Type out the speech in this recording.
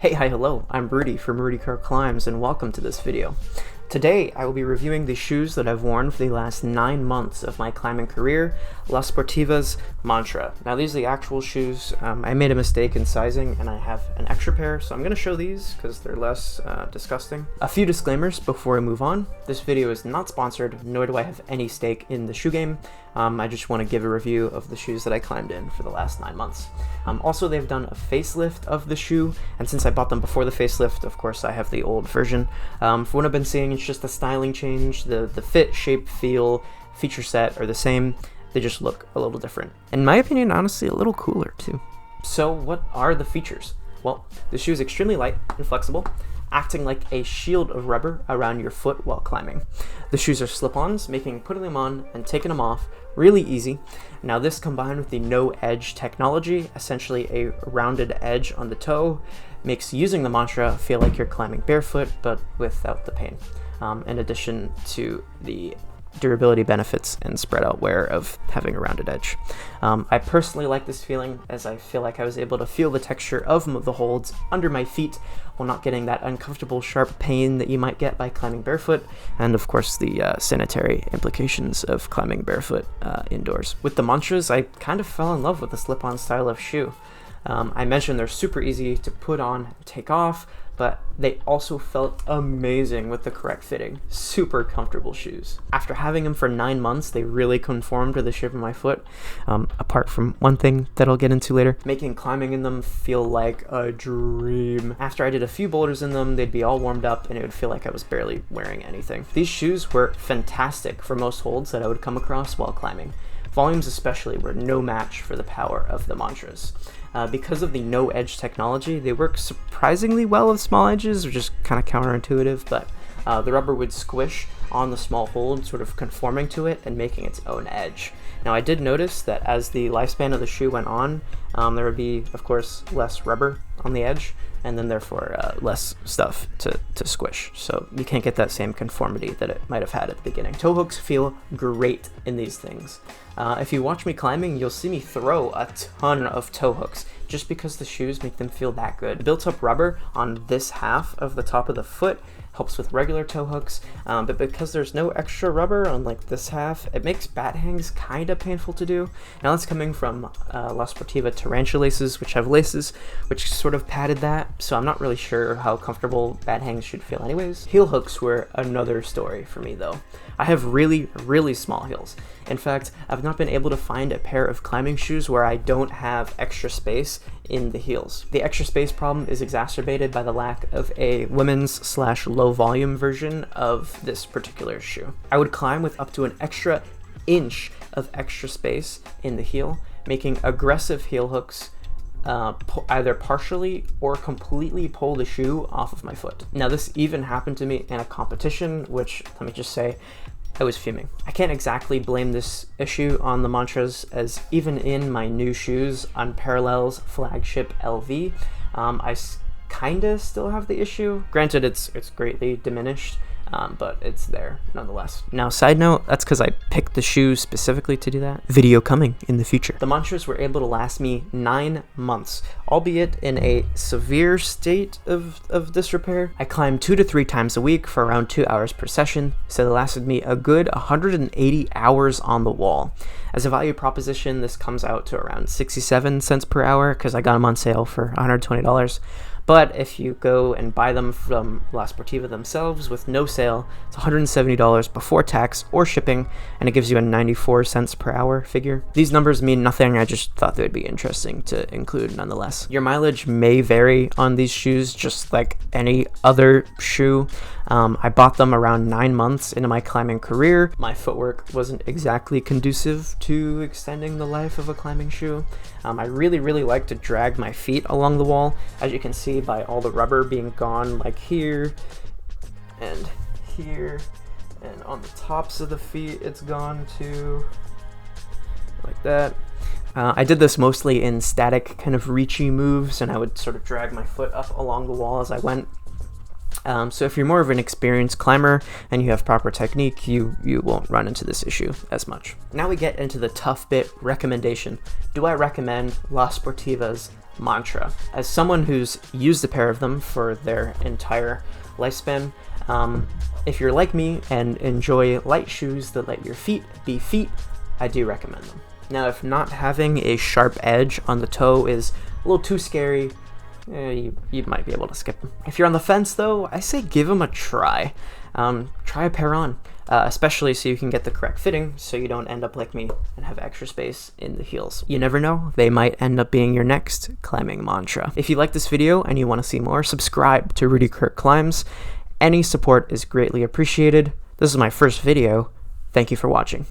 Hey, hi, hello, I'm Rudy from Rudy Car Climbs and welcome to this video. Today, I will be reviewing the shoes that I've worn for the last 9 months of my climbing career, Sportiva's Mantra. Now these are the actual shoes. I made a mistake in sizing and I have an extra pair, so I'm going to show these because they're less disgusting. A few disclaimers before I move on. This video is not sponsored, nor do I have any stake in the shoe game. I just want to give a review of the shoes that I climbed in for the last 9 months. Also, they've done a facelift of the shoe, and since I bought them before the facelift, of course, I have the old version. For what I've been seeing, it's just a styling change. The fit, shape, feel, feature set are the same. They just look a little different. In my opinion, honestly, a little cooler too. So what are the features? Well, the shoe is extremely light and flexible, acting like a shield of rubber around your foot while climbing. The shoes are slip-ons, making putting them on and taking them off really easy. Now this combined with the no edge technology, essentially a rounded edge on the toe, makes using the Mantra feel like you're climbing barefoot but without the pain, in addition to the durability benefits and spread out wear of having a rounded edge. I personally like this feeling as I feel like I was able to feel the texture of the holds under my feet while not getting that uncomfortable sharp pain that you might get by climbing barefoot, and of course the sanitary implications of climbing barefoot indoors. With the Mantras, I kind of fell in love with the slip-on style of shoe. I mentioned they're super easy to put on and take off, but they also felt amazing with the correct fitting. Super comfortable shoes. After having them for 9 months, they really conformed to the shape of my foot, apart from one thing that I'll get into later, making climbing in them feel like a dream. After I did a few boulders in them, they'd be all warmed up and it would feel like I was barely wearing anything. These shoes were fantastic for most holds that I would come across while climbing. Volumes especially were no match for the power of the Mantras. Because of the no edge technology, they work surprisingly well with small edges, which is kind of counterintuitive, but the rubber would squish on the small hold, sort of conforming to it and making its own edge. Now I did notice that as the lifespan of the shoe went on, there would be, of course, less rubber on the edge, and then therefore less stuff to squish. So you can't get that same conformity that it might have had at the beginning. Toe hooks feel great in these things. If you watch me climbing, you'll see me throw a ton of toe hooks just because the shoes make them feel that good. The built-up rubber on this half of the top of the foot helps with regular toe hooks, but because there's no extra rubber on like this half, it makes bat hangs kind of painful to do. Now that's coming from Sportiva tarantula laces, which have laces which sort of padded that, so I'm not really sure how comfortable bat hangs should feel anyways. Heel hooks were another story for me though. I have really small heels. In fact, I've not been able to find a pair of climbing shoes where I don't have extra space in the heels. The extra space problem is exacerbated by the lack of a women's/low volume version of this particular shoe. I would climb with up to an extra inch of extra space in the heel, making aggressive heel hooks either partially or completely pull the shoe off of my foot. Now this even happened to me in a competition, which, let me just say, I was fuming. I can't exactly blame this issue on the Mantras, as even in my new shoes on Parallel's flagship LV, I kinda still have the issue. Granted, it's greatly diminished, but it's there nonetheless. Now, side note, that's because I picked the shoes specifically to do that. Video coming in the future. The Mantras were able to last me 9 months, albeit in a severe state of disrepair. I climbed 2 to 3 times a week for around 2 hours per session, so they lasted me a good 180 hours on the wall. As a value proposition, this comes out to around 67 cents per hour because I got them on sale for $120. But if you go and buy them from Sportiva themselves with no sale, it's $170 before tax or shipping, and it gives you a 94 cents per hour figure. These numbers mean nothing, I just thought they would be interesting to include nonetheless. Your mileage may vary on these shoes, just like any other shoe. I bought them around 9 months into my climbing career. My footwork wasn't exactly conducive to extending the life of a climbing shoe. I really like to drag my feet along the wall, as you can see by all the rubber being gone, like here and here, and on the tops of the feet it's gone too, like that. I did this mostly in static kind of reachy moves, and I would sort of drag my foot up along the wall as I went. So if you're more of an experienced climber and you have proper technique, you won't run into this issue as much. Now we get into the tough bit, recommendation. Do I recommend Sportiva's mantra. As someone who's used a pair of them for their entire lifespan, if you're like me and enjoy light shoes that let your feet be feet, I do recommend them. Now, if not having a sharp edge on the toe is a little too scary, you might be able to skip them. If you're on the fence though, I say give them a try. Try a pair on, especially so you can get the correct fitting so you don't end up like me and have extra space in the heels. You never know, they might end up being your next climbing mantra. If you like this video and you want to see more, subscribe to Rudy Kirk Climbs. Any support is greatly appreciated. This is my first video. Thank you for watching.